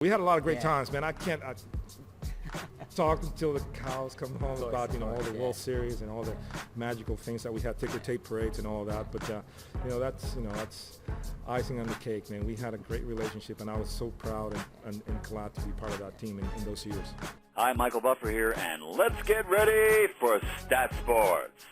We had a lot of great times, man. I can't talk until the cows come home about all the World Series and all the magical things that we had, ticker tape parades and all that. But that's icing on the cake, man. We had a great relationship, and I was so proud and glad to be part of that team in those years. Hi, Michael Buffer here, and let's get ready for Stat Sports.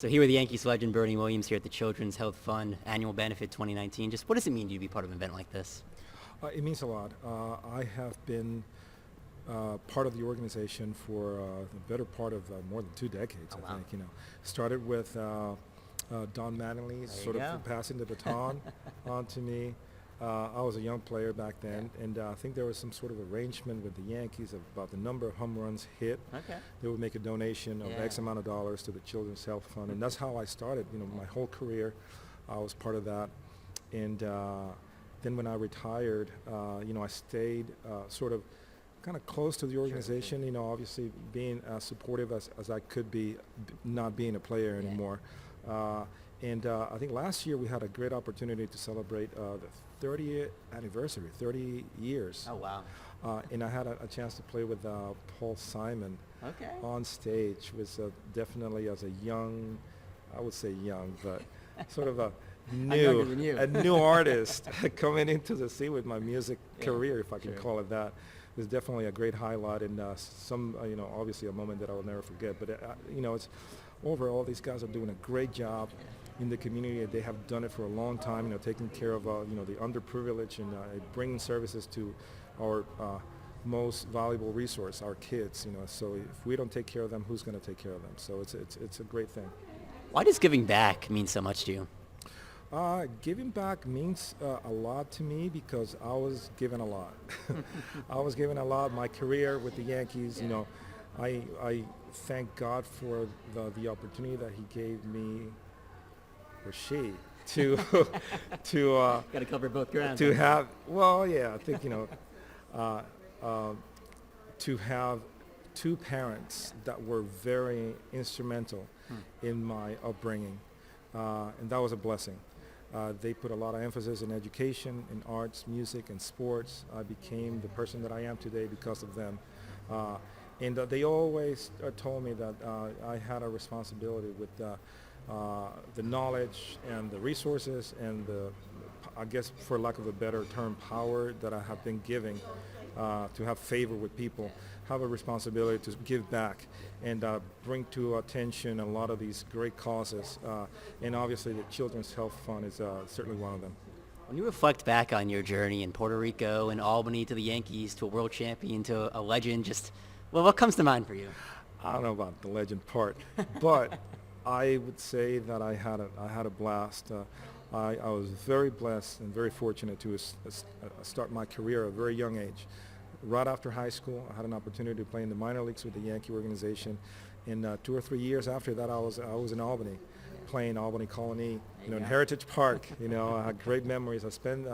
So here with the Yankees Legend Bernie Williams here at the Children's Health Fund Annual Benefit 2019. Just what does it mean to you to be part of an event like this? It means a lot. I have been part of the organization for the better part of more than 2 decades. I think. Started with Don Mattingly, of passing the baton on to me. I was a young player back then, and I think there was some sort of arrangement with the Yankees about the number of home runs hit. They would make a donation of X amount of dollars to the Children's Health Fund, and that's how I started. My whole career, I was part of that. And then when I retired, I stayed kind of close to the organization. Obviously being as supportive as I could be, not being a player anymore. And I think last year we had a great opportunity to celebrate the 30th anniversary, 30 years. Oh, wow. And I had a chance to play with Paul Simon on stage. Was definitely as a young, I would say young, but sort of a new artist coming into the scene with my music career, if I can call it that. It was definitely a great highlight, and obviously a moment that I will never forget. But it's overall, these guys are doing a great job in the community. They have done it for a long time, taking care of the underprivileged and bringing services to our most valuable resource, our kids. So if we don't take care of them, who's going to take care of them? So it's a great thing. Why does giving back mean so much to you? Giving back means a lot to me because I was given a lot. I was given a lot. My career with the Yankees, I thank God for the opportunity that he gave me, or she, to got to cover both grounds. To have, I think to have 2 parents that were very instrumental in my upbringing, and that was a blessing. They put a lot of emphasis in education, in arts, music, and sports. I became the person that I am today because of them. And they always told me that I had a responsibility with the knowledge and the resources and I guess for lack of a better term, power that I have been giving to have favor with people, have a responsibility to give back and bring to attention a lot of these great causes. And obviously the Children's Health Fund is certainly one of them. When you reflect back on your journey in Puerto Rico and Albany to the Yankees to a world champion to a legend, what comes to mind for you? I don't know about the legend part, but I would say that I had a blast. I was very blessed and very fortunate to start my career at a very young age. Right after high school, I had an opportunity to play in the minor leagues with the Yankee organization. And 2 or 3 years after that, I was in Albany, playing Albany Colony, in Heritage Park. I had great memories. I spent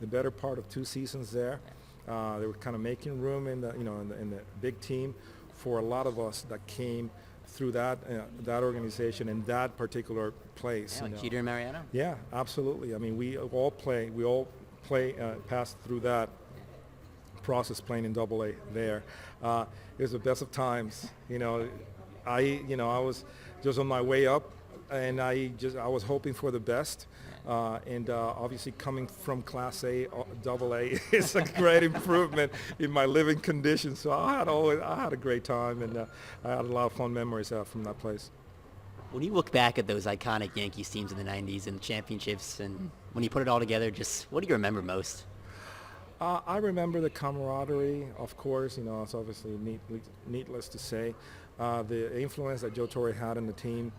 the better part of 2 seasons there. They were kind of making room in the big team for a lot of us that came through that organization in that particular place. Like Jeter and Mariano? Yeah, absolutely. I mean, we all passed through that process playing in Double-A there. It was the best of times. I was just on my way up, and I was hoping for the best. And obviously coming from Class A, Double-A is a great improvement in my living conditions. So I had a great time, and I had a lot of fun memories from that place. When you look back at those iconic Yankees teams in the 90s and the championships, and when you put it all together, what do you remember most? I remember the camaraderie, of course. It's obviously needless to say. The influence that Joe Torre had in the team.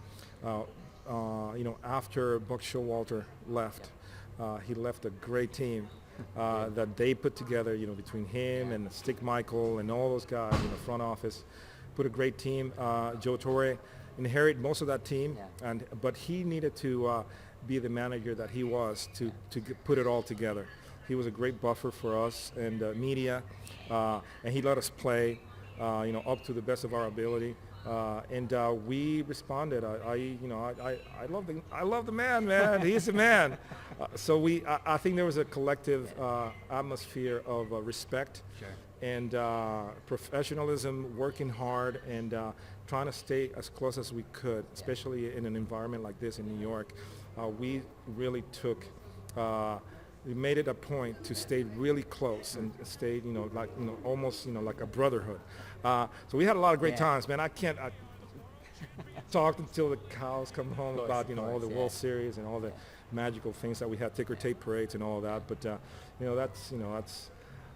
After Buck Showalter left, he left a great team. that they put together, between him and Stick Michael and all those guys in the front office, put a great team. Joe Torre inherited most of that team, but he needed to be the manager that he was to put it all together. He was a great buffer for us and media, and he let us play, up to the best of our ability. And we responded. I love the man. He's the man. I think there was a collective atmosphere of respect and professionalism, working hard, and trying to stay as close as we could, especially in an environment like this in New York. We really we made it a point to stay really close and stay, almost, like a brotherhood. So we had a lot of great times, man. I talk until the cows come home about, all the World Series and all the magical things that we had, ticker tape parades and all that. But, that's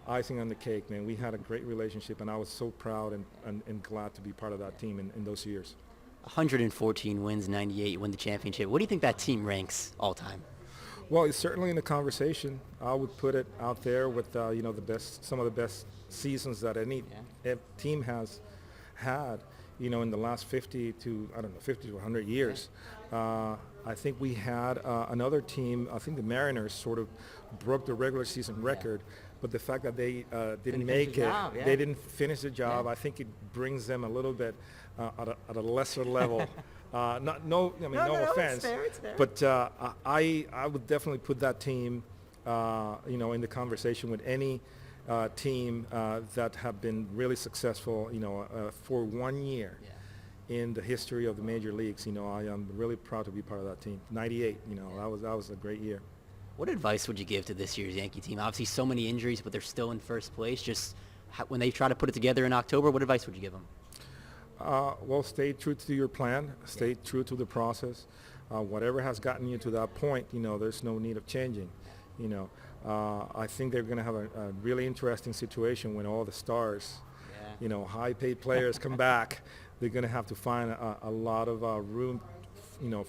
icing on the cake, man. We had a great relationship, and I was so proud and glad to be part of that team in those years. 114 wins, 98, you win the championship. What do you think that team ranks all time? Well, it's certainly in the conversation. I would put it out there with, some of the best seasons that any team has had, in the last 50 to 100 years. I think we had another team, I think the Mariners sort of broke the regular season record, but the fact that they didn't make it, they didn't finish the job, I think it brings them a little bit at a lesser level. No offense, it's fair. But I would definitely put that team, in the conversation with any team that have been really successful, for 1 year in the history of the major leagues. I am really proud to be part of that team. 98, that was a great year. What advice would you give to this year's Yankee team? Obviously, so many injuries, but they're still in first place. Just when they try to put it together in October, what advice would you give them? Well, stay true to your plan. Stay true to the process. Whatever has gotten you to that point, there's no need of changing. I think they're going to have a really interesting situation when all the stars, high-paid players come back. They're going to have to find a lot of room,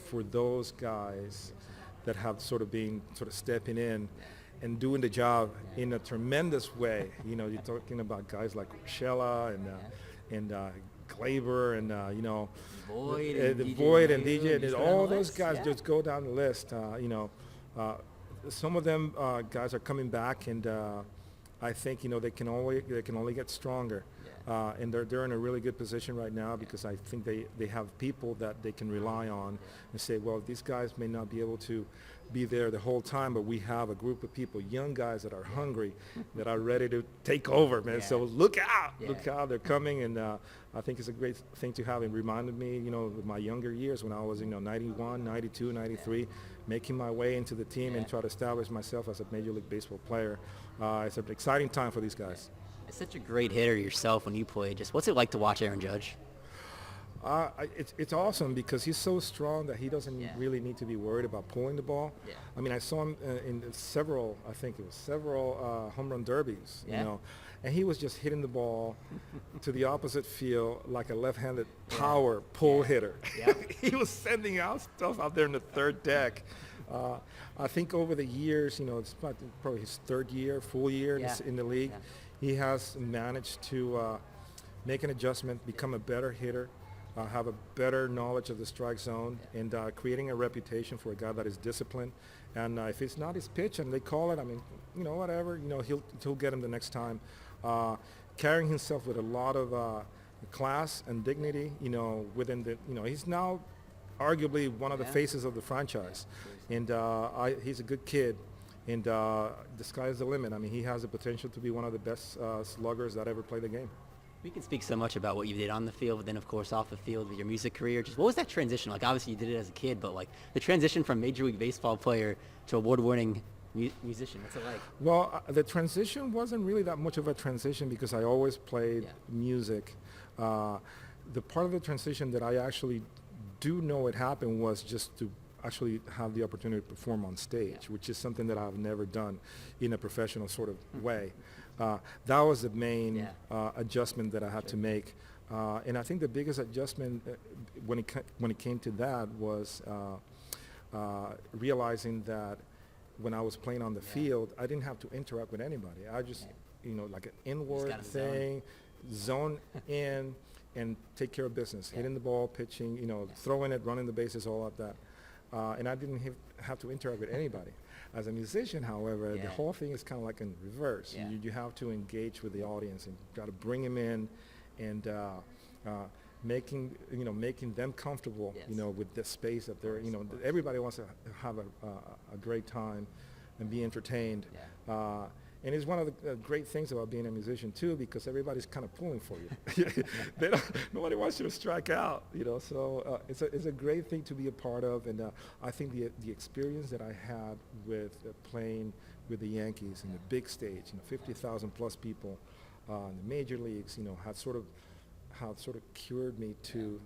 for those guys that have sort of stepping in and doing the job in a tremendous way. You're talking about guys like Urshela and Glaber and Void and DJ and all those guys. Just go down the list. Some of them guys are coming back, and I think they can only get stronger. And they're in a really good position right now because I think they have people that they can rely on and say, well, these guys may not be able to be there the whole time, but we have a group of people, young guys that are hungry, that are ready to take over, man. So look out, they're coming, and I think it's a great thing to have. It reminded me, of my younger years when I was, 91, 92, 93, making my way into the team and try to establish myself as a Major League Baseball player. It's an exciting time for these guys. It's such a great hitter yourself when you play. Just what's it like to watch Aaron Judge? It's awesome because he's so strong that he doesn't really need to be worried about pulling the ball. I mean, I saw him in several home run derbies, and he was just hitting the ball to the opposite field like a left-handed power pull hitter. He was sending out stuff out there in the third deck. I think over the years, it's probably his full year in the league. He has managed to make an adjustment, become a better hitter, have a better knowledge of the strike zone, and creating a reputation for a guy that is disciplined. And if it's not his pitch and they call it, I mean, whatever, he'll get him the next time. Carrying himself with a lot of class and dignity, within the, he's now arguably one of the faces of the franchise. And he's a good kid. And the sky's the limit. I mean, he has the potential to be one of the best sluggers that ever played the game. We can speak so much about what you did on the field, but then, of course, off the field with your music career. Just what was that transition like? Obviously, you did it as a kid, but, like, the transition from Major League Baseball player to award-winning musician, what's it like? Well, the transition wasn't really that much of a transition because I always played music. The part of the transition that I actually do know it happened was just to actually have the opportunity to perform on stage, which is something that I've never done in a professional sort of way. That was the main adjustment that I had to make. And I think the biggest adjustment when it came to that was realizing that when I was playing on the field, I didn't have to interact with anybody. I just, like an inward gotta thing, zone in and take care of business, hitting the ball, pitching, throwing it, running the bases, all of that. And I didn't have to interact with anybody. As a musician, however, the whole thing is kind of like in reverse. Yeah. You have to engage with the audience and got to bring them in and making them comfortable, with the space that they're, everybody wants to have a great time and be entertained. Yeah. And it's one of the great things about being a musician too, because everybody's kind of pulling for you. Nobody wants you to strike out, So it's a great thing to be a part of, and I think the experience that I had with playing with the Yankees in the big stage, 50,000 plus people in the major leagues, had sort of cured me to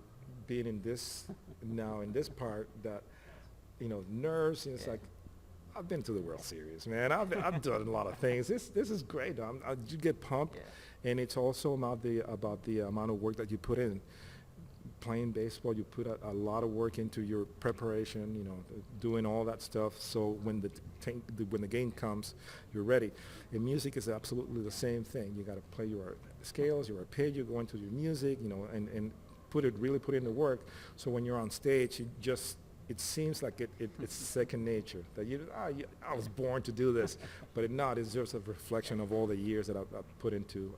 being in this now in this part that, nerves. It's like, I've been to the World Series, man. I've done a lot of things. This is great. You get pumped, and it's also about the amount of work that you put in. Playing baseball, you put a lot of work into your preparation. Doing all that stuff. So when the game comes, you're ready. And music is absolutely the same thing. You got to play your scales, your arpeggio, go into your music, and really put in the work. So when you're on stage, it seems like it's second nature. That I was born to do this, but it's just a reflection of all the years that I've put into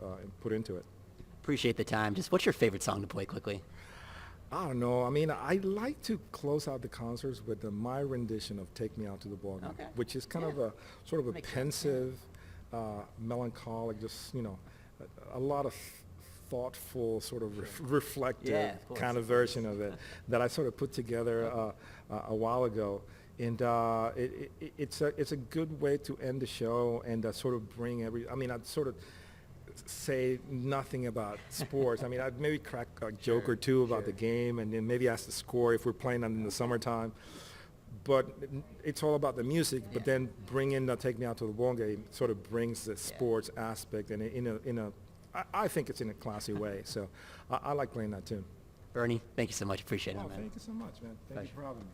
it. Appreciate the time. Just what's your favorite song to play quickly? I don't know. I mean, I like to close out the concerts with my rendition of "Take Me Out to the Ball Game," which is kind of a sort of a pensive, melancholic, just a lot of thoughtful, sort of reflective kind of version of it that I sort of put together a while ago, and it's a good way to end the show and sort of bring I'd sort of say nothing about sports. I mean, I'd maybe crack a joke or two about the game, and then maybe ask the score if we're playing in the summertime. But it's all about the music. But then bring in the "Take Me Out to the Ball Game" sort of brings the sports aspect, and I think it's in a classy way. So I like playing that tune. Bernie, thank you so much. Appreciate it, man. Thank you so much, man. Thank you for having me.